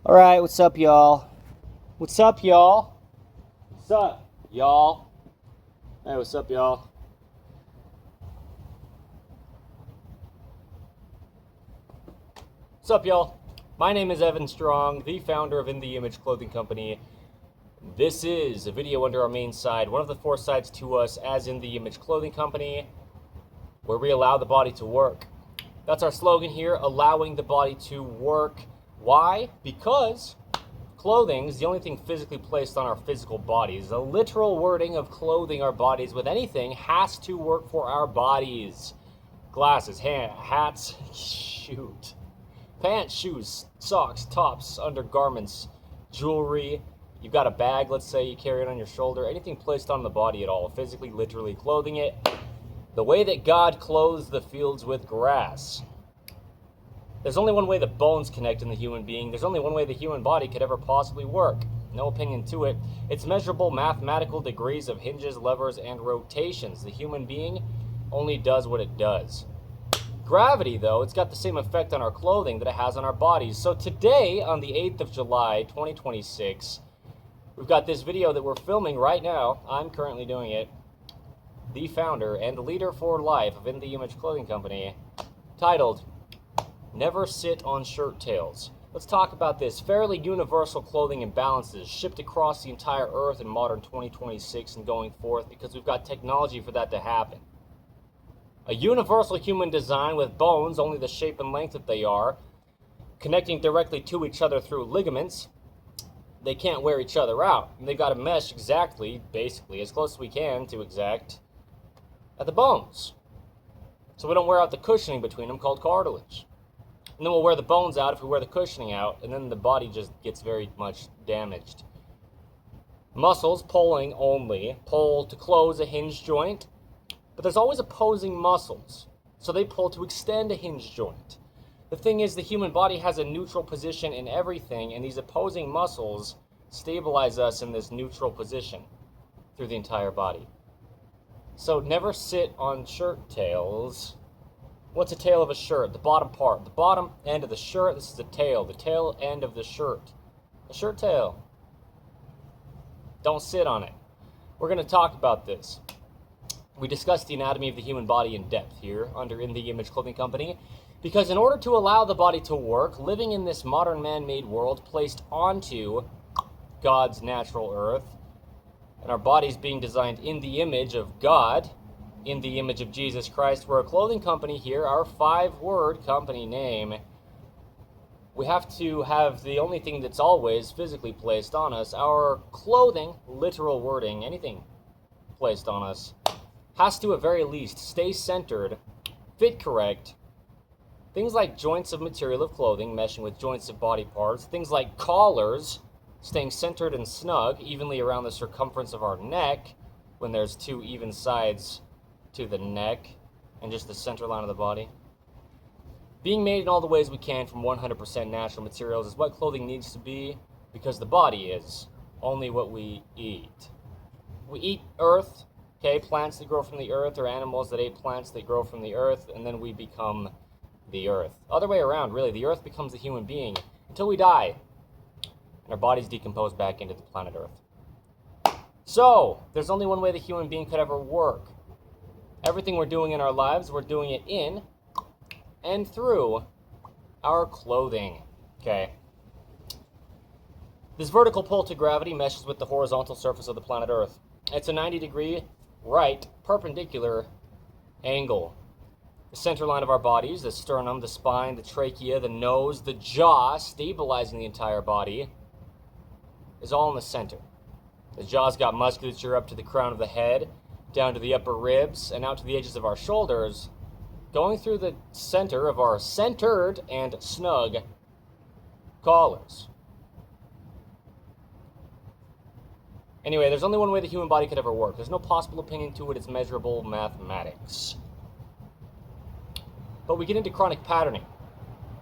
All right, what's up, y'all? What's up, y'all? What's up, y'all? Hey, what's up, y'all? What's up, y'all? My name is Evan Strong, the founder of In the Image Clothing Company. This is a video under our main side, one of the 4 sides to us as In the Image Clothing Company, where we allow the body to work. That's our slogan here, allowing the body to work. Why? Because clothing is the only thing physically placed on our physical bodies. The literal wording of clothing our bodies with anything has to work for our bodies. Glasses, hats, shoot. Pants, shoes, socks, tops, undergarments, jewelry. You've got a bag, let's say you carry it on your shoulder. Anything placed on the body at all, physically, literally clothing it. The way that God clothes the fields with grass. There's only one way that bones connect in the human being. There's only one way the human body could ever possibly work. No opinion to it. It's measurable mathematical degrees of hinges, levers, and rotations. The human being only does what it does. Gravity, though, it's got the same effect on our clothing that it has on our bodies. So today, on the 8th of July, 2026, we've got this video that we're filming right now. I'm currently doing it. The founder and leader for life of In the Image Clothing Company, titled Never Sit on Shirt Tails. Let's talk about this. Fairly universal clothing imbalances shipped across the entire earth in modern 2026 and going forth, because we've got technology for that to happen. A universal human design with bones, only the shape and length that they are, connecting directly to each other through ligaments. They can't wear each other out. And they've got to mesh exactly, basically, as close as we can to exact, at the bones. So we don't wear out the cushioning between them, called cartilage. And then we'll wear the bones out if we wear the cushioning out, and then the body just gets very much damaged. Muscles, pulling only, pull to close a hinge joint, but there's always opposing muscles, so they pull to extend a hinge joint. The thing is, the human body has a neutral position in everything, and these opposing muscles stabilize us in this neutral position through the entire body. So never sit on shirt tails. What's a tail of a shirt? The bottom part. The bottom end of the shirt. This is the tail end of the shirt. A shirt tail. Don't sit on it. We're going to talk about this. We discussed the anatomy of the human body in depth here under In the Image Clothing Company, because in order to allow the body to work, living in this modern man-made world placed onto God's natural earth, and our bodies being designed in the image of God, in the image of Jesus Christ, we're a clothing company here, our 5-word company name. We have to have the only thing that's always physically placed on us, our clothing, literal wording, anything placed on us, has to at very least stay centered, fit correct. Things like joints of material of clothing meshing with joints of body parts, things like collars staying centered and snug evenly around the circumference of our neck when there's 2 even sides to the neck and just the center line of the body. Being made in all the ways we can from 100% natural materials is what clothing needs to be, because the body is only what we eat. We eat earth, okay, plants that grow from the earth, or animals that ate plants that grow from the earth, and then we become the earth. Other way around, really, the earth becomes the human being until we die, and our bodies decompose back into the planet Earth. So, there's only one way the human being could ever work. Everything we're doing in our lives, we're doing it in and through our clothing. Okay. This vertical pull to gravity meshes with the horizontal surface of the planet Earth. It's a 90-degree right perpendicular angle. The center line of our bodies, the sternum, the spine, the trachea, the nose, the jaw, stabilizing the entire body, is all in the center. The jaw's got musculature up to the crown of the head, down to the upper ribs, and out to the edges of our shoulders, going through the center of our centered and snug collars. Anyway, there's only one way the human body could ever work. There's no possible opinion to it. It's measurable mathematics. But we get into chronic patterning,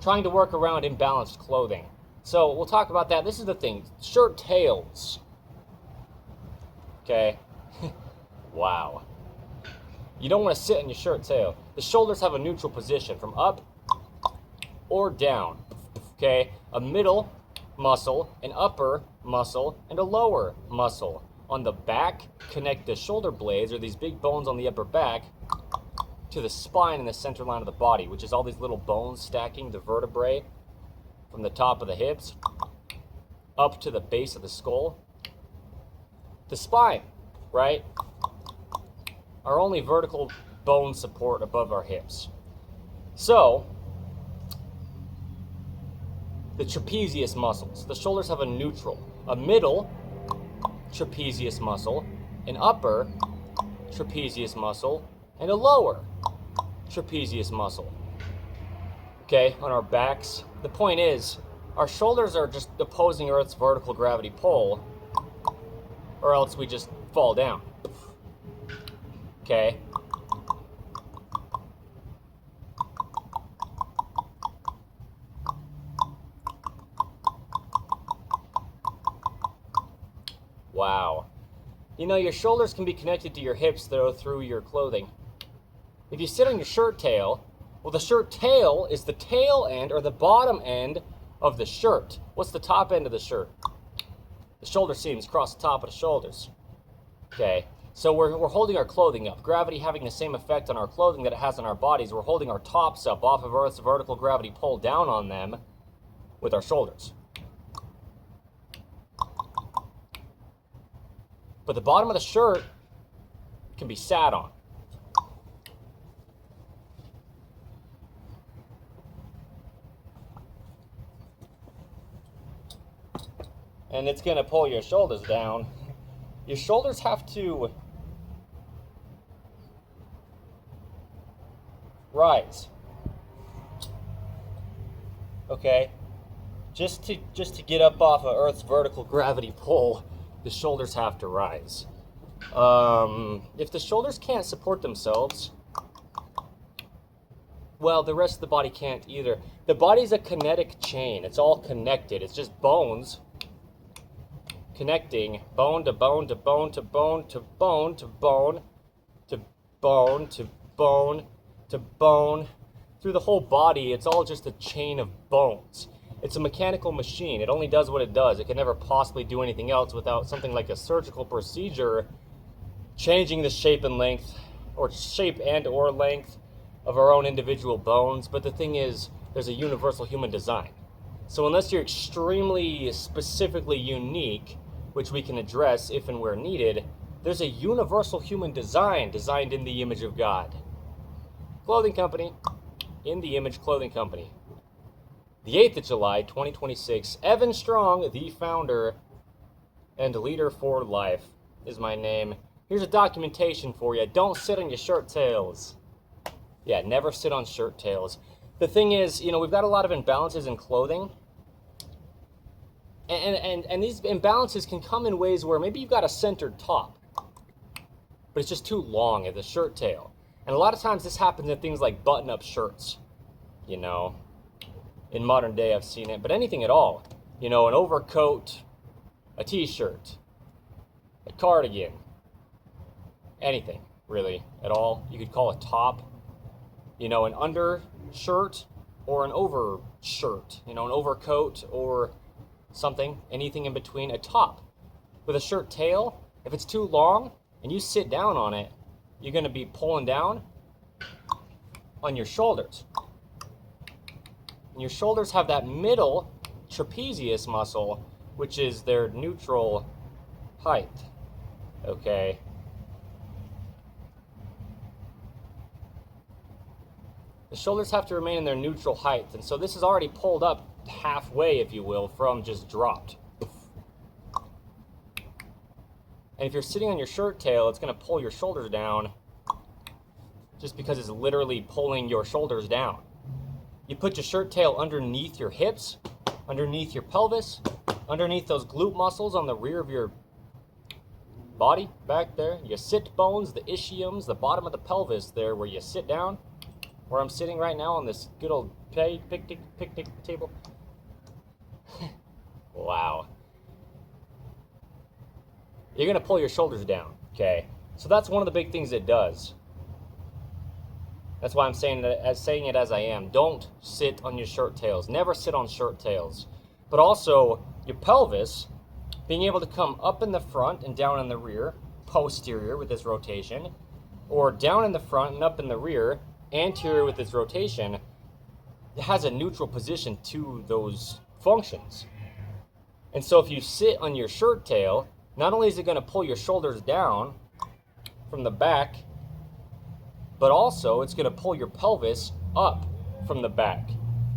trying to work around imbalanced clothing. So we'll talk about that. This is the thing. Shirt tails. Okay. Wow. You don't want to sit on your shirt tail. The shoulders have a neutral position from up or down. Okay? A middle muscle, an upper muscle, and a lower muscle. On the back, connect the shoulder blades, or these big bones on the upper back, to the spine in the center line of the body, which is all these little bones stacking the vertebrae from the top of the hips up to the base of the skull. The spine, right? Our only vertical bone support above our hips. So, the trapezius muscles. The shoulders have a neutral, a middle trapezius muscle, an upper trapezius muscle, and a lower trapezius muscle. Okay, on our backs. The point is, our shoulders are just opposing Earth's vertical gravity pull, or else we just fall down. Okay? Wow. You know, your shoulders can be connected to your hips, though, through your clothing. If you sit on your shirt tail, well, the shirt tail is the tail end, or the bottom end of the shirt. What's the top end of the shirt? The shoulder seams cross the top of the shoulders. Okay, so we're holding our clothing up. Gravity having the same effect on our clothing that it has on our bodies. We're holding our tops up off of Earth's vertical gravity pull down on them with our shoulders. But the bottom of the shirt can be sat on. And it's going to pull your shoulders down. Your shoulders have to rise. Okay? Just to get up off of Earth's vertical gravity pull, the shoulders have to rise. If the shoulders can't support themselves, well, the rest of the body can't either. The body's a kinetic chain. It's all connected. It's just bones connecting bone to bone to bone to bone to bone to bone to bone to bone to bone. Through the whole body, it's all just a chain of bones. It's a mechanical machine. It only does what it does. It can never possibly do anything else without something like a surgical procedure changing the shape and length, or shape and or length of our own individual bones. But the thing is, there's a universal human design. So unless you're extremely specifically unique, which we can address if and where needed, there's a universal human design designed in the image of God. Clothing company, In the Image Clothing Company. The 8th of July, 2026, Evan Strong, the founder and leader for life, is my name. Here's a documentation for you. Don't sit on your shirt tails. Yeah, never sit on shirt tails. The thing is, you know, we've got a lot of imbalances in clothing. And these imbalances can come in ways where maybe you've got a centered top, but it's just too long at the shirt tail. And a lot of times this happens in things like button-up shirts, you know. In modern day, I've seen it, but anything at all. You know, an overcoat, a t-shirt, a cardigan, anything, really, at all. You could call a top, you know, an undershirt or an overshirt, you know, an overcoat or something, anything in between. A top with a shirt tail, if it's too long and you sit down on it, you're going to be pulling down on your shoulders. And your shoulders have that middle trapezius muscle, which is their neutral height. Okay. The shoulders have to remain in their neutral height, and so this is already pulled up halfway, if you will, from just dropped. And if you're sitting on your shirt tail, it's going to pull your shoulders down just because it's literally pulling your shoulders down. You put your shirt tail underneath your hips, underneath your pelvis, underneath those glute muscles on the rear of your body, back there, your sit bones, the ischiums, the bottom of the pelvis there where you sit down, where I'm sitting right now on this good old picnic table. Wow. You're going to pull your shoulders down, okay? So that's one of the big things it does. That's why I'm saying it as I am. Don't sit on your shirt tails. Never sit on shirt tails. but also your pelvis being able to come up in the front and down in the rear, posterior with this rotation, or down in the front and up in the rear, anterior with this rotation. It has a neutral position to those functions. And so if you sit on your shirt tail, not only is it going to pull your shoulders down from the back, but also it's going to pull your pelvis up from the back.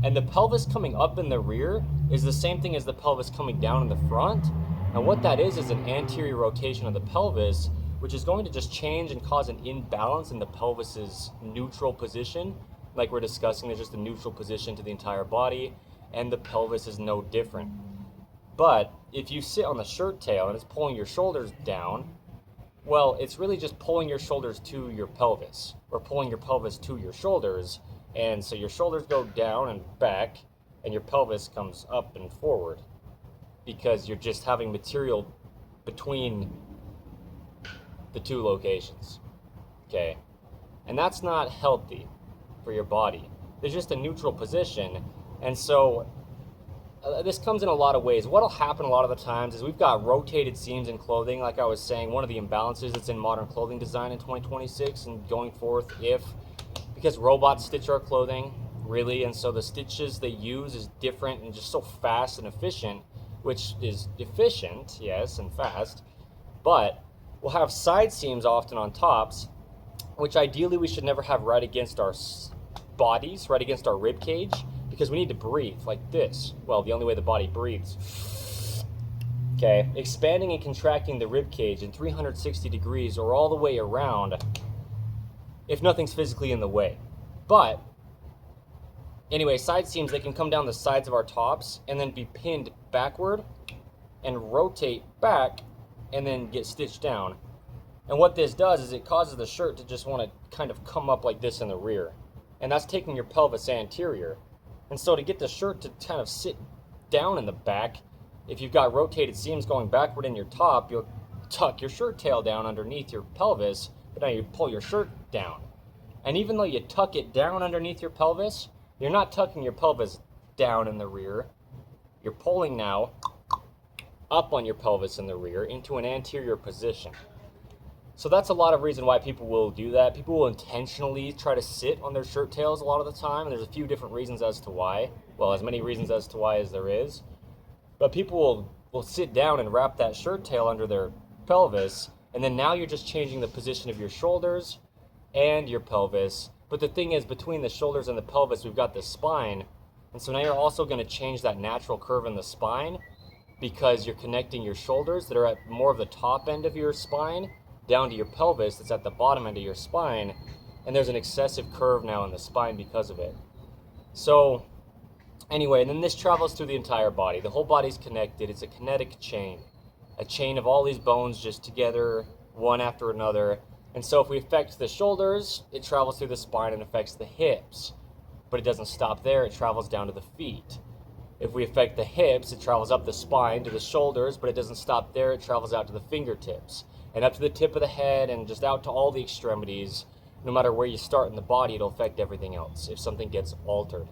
And the pelvis coming up in the rear is the same thing as the pelvis coming down in the front. And what that is an anterior rotation of the pelvis, which is going to just change and cause an imbalance in the pelvis's neutral position. Like we're discussing, there's just a neutral position to the entire body, and the pelvis is no different. But if you sit on the shirt tail and it's pulling your shoulders down, well, it's really just pulling your shoulders to your pelvis, or pulling your pelvis to your shoulders. And so your shoulders go down and back, and your pelvis comes up and forward, because you're just having material between the two locations. Okay? And that's not healthy for your body. There's just a neutral position. And so this comes in a lot of ways. What'll happen a lot of the times is we've got rotated seams in clothing. Like I was saying, one of the imbalances that's in modern clothing design in 2026 and going forth, because robots stitch our clothing, really, and so the stitches they use is different and just so fast and efficient, which is efficient, yes, and fast, but we'll have side seams often on tops, which ideally we should never have right against our bodies, right against our rib cage, because we need to breathe like this. Well, the only way the body breathes. Okay, expanding and contracting the rib cage in 360 degrees or all the way around if nothing's physically in the way. But anyway, side seams, they can come down the sides of our tops and then be pinned backward and rotate back and then get stitched down. And what this does is it causes the shirt to just want to kind of come up like this in the rear. And that's taking your pelvis anterior. And so to get the shirt to kind of sit down in the back, if you've got rotated seams going backward in your top, you'll tuck your shirt tail down underneath your pelvis, but now you pull your shirt down. And even though you tuck it down underneath your pelvis, you're not tucking your pelvis down in the rear. You're pulling now up on your pelvis in the rear into an anterior position. So that's a lot of reason why people will do that. People will intentionally try to sit on their shirt tails a lot of the time. And there's a few different reasons as to why. Well, as many reasons as to why as there is. But people will sit down and wrap that shirt tail under their pelvis. And then now you're just changing the position of your shoulders and your pelvis. But the thing is, between the shoulders and the pelvis, we've got the spine. And so now you're also going to change that natural curve in the spine, because you're connecting your shoulders that are at more of the top end of your spine down to your pelvis that's at the bottom end of your spine, and there's an excessive curve now in the spine because of it. So anyway, and then this travels through the entire body. The whole body's connected. It's a kinetic chain, a chain of all these bones just together, one after another. And so if we affect the shoulders, it travels through the spine and affects the hips. But it doesn't stop there, it travels down to the feet. If we affect the hips, it travels up the spine to the shoulders, but it doesn't stop there, it travels out to the fingertips and up to the tip of the head and just out to all the extremities. No matter where you start in the body, it'll affect everything else if something gets altered.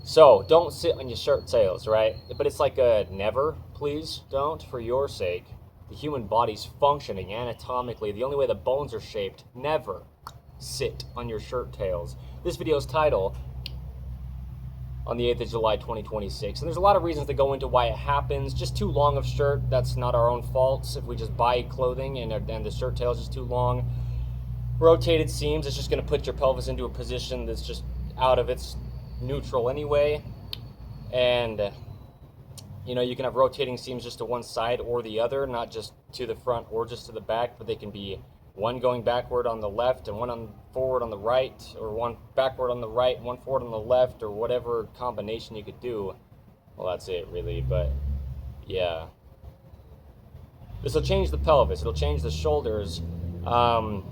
So don't sit on your shirt tails, right? But it's like a never, please don't, for your sake. The human body's functioning anatomically. The only way the bones are shaped, never sit on your shirt tails. This video's title on the 8th of July 2026, and there's a lot of reasons that go into why it happens. Just too long of shirt, that's not our own faults. If we just buy clothing and the shirt tail is just too long. Rotated seams, it's just going to put your pelvis into a position that's just out of its neutral anyway. And you know, you can have rotating seams just to one side or the other, not just to the front or just to the back, but they can be one going backward on the left and one forward on the right, or one backward on the right, one forward on the left, or whatever combination you could do. Well, that's it really, but yeah. This will change the pelvis, it'll change the shoulders, but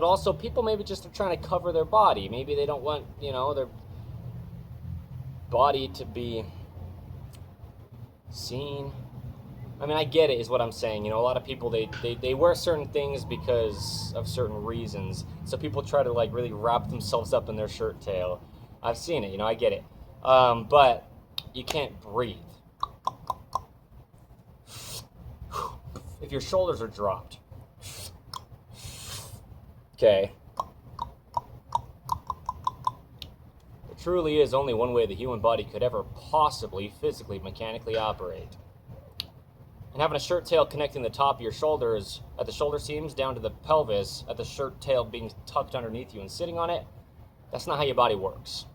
also people maybe just are trying to cover their body. Maybe they don't want, you know, their body to be seen. I mean, I get it, is what I'm saying. You know, a lot of people, they wear certain things because of certain reasons. So people try to, like, really wrap themselves up in their shirt tail. I've seen it, you know, I get it. But you can't breathe. If your shoulders are dropped. Okay. There truly is only one way the human body could ever possibly, physically, mechanically operate. And having a shirt tail connecting the top of your shoulders at the shoulder seams down to the pelvis, at the shirt tail being tucked underneath you and sitting on it, that's not how your body works.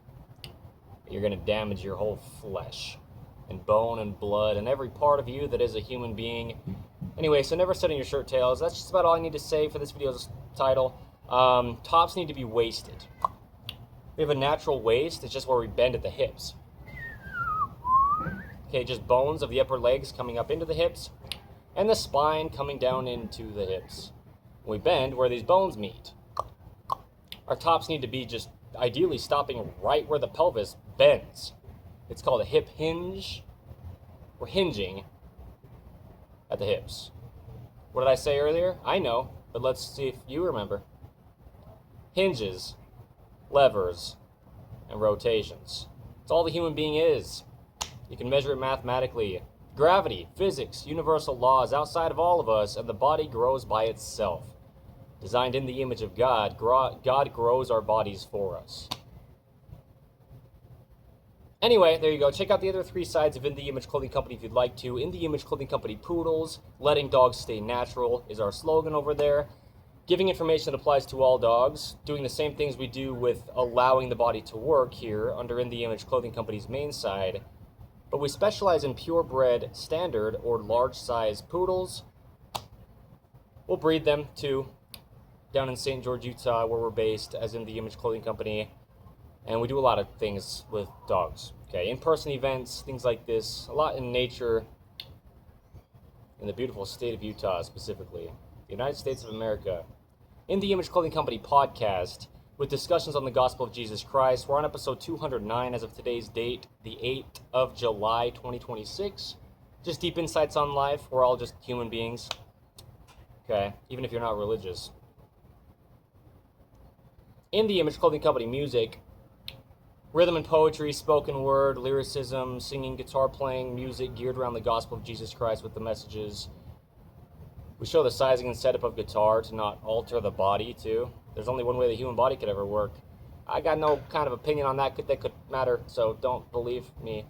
You're going to damage your whole flesh and bone and blood and every part of you that is a human being. Anyway, so never sit on your shirt tails. That's just about all I need to say for this video's title. Tops need to be waisted. We have a natural waist. It's just where we bend at the hips. Okay, just bones of the upper legs coming up into the hips and the spine coming down into the hips. We bend where these bones meet. Our tops need to be just ideally stopping right where the pelvis bends. It's called a hip hinge. We're hinging at the hips. What did I say earlier? I know, but let's see if you remember. Hinges, levers, and rotations. It's all the human being is. You can measure it mathematically. Gravity, physics, universal laws outside of all of us, and the body grows by itself. Designed in the image of God, God grows our bodies for us. Anyway, there you go. Check out the other 3 sides of In The Image Clothing Company if you'd like to. In The Image Clothing Company Poodles, letting dogs stay natural is our slogan over there. Giving information that applies to all dogs. Doing the same things we do with allowing the body to work here under In The Image Clothing Company's main side. But we specialize in purebred standard or large size poodles. We'll breed them too down in St. George, Utah, where we're based as In The Image Clothing Company. And we do a lot of things with dogs. Okay, in-person events, things like this, a lot in nature, in the beautiful state of Utah specifically, the United States of America. In the Image Clothing Company podcast with discussions on the gospel of Jesus Christ. We're on episode 209 as of today's date, the 8th of July, 2026. Just deep insights on life. We're all just human beings. Okay, even if you're not religious. In the Image Clothing Company music, rhythm and poetry, spoken word, lyricism, singing, guitar playing, music geared around the gospel of Jesus Christ with the messages. We show the sizing and setup of guitar to not alter the body too. There's only one way the human body could ever work. I got no kind of opinion on that could matter, so don't believe me.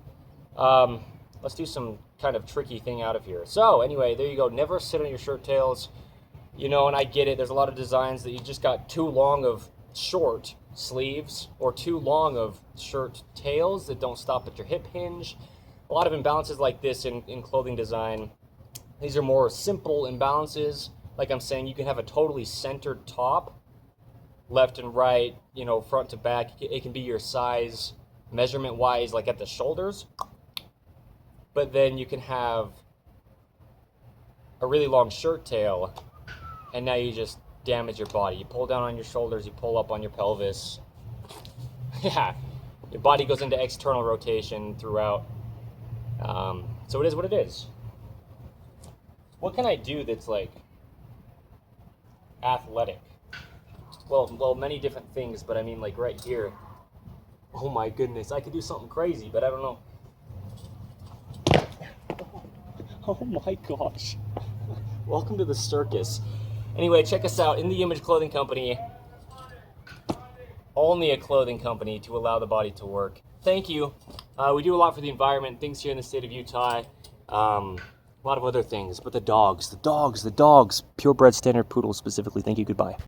Let's do some kind of tricky thing out of here. So anyway, there you go. Never sit on your shirt tails. You know, and I get it. There's a lot of designs that you just got too long of short sleeves or too long of shirt tails that don't stop at your hip hinge. A lot of imbalances like this in clothing design. These are more simple imbalances. Like I'm saying, you can have a totally centered top, left and right, you know, front to back. It can be your size measurement wise, like at the shoulders. But then you can have a really long shirt tail, and now you just damage your body. You pull down on your shoulders, you pull up on your pelvis. Yeah, your body goes into external rotation throughout. So it is what it is. What can I do that's like athletic? Well, many different things, but I mean like right here. Oh my goodness, I could do something crazy, but I don't know. Oh my gosh. Welcome to the circus. Anyway, check us out, In The Image Clothing Company. Only a clothing company to allow the body to work. Thank you. We do a lot for the environment, things here in the state of Utah. A lot of other things, but the dogs, purebred standard poodles specifically. Thank you, goodbye.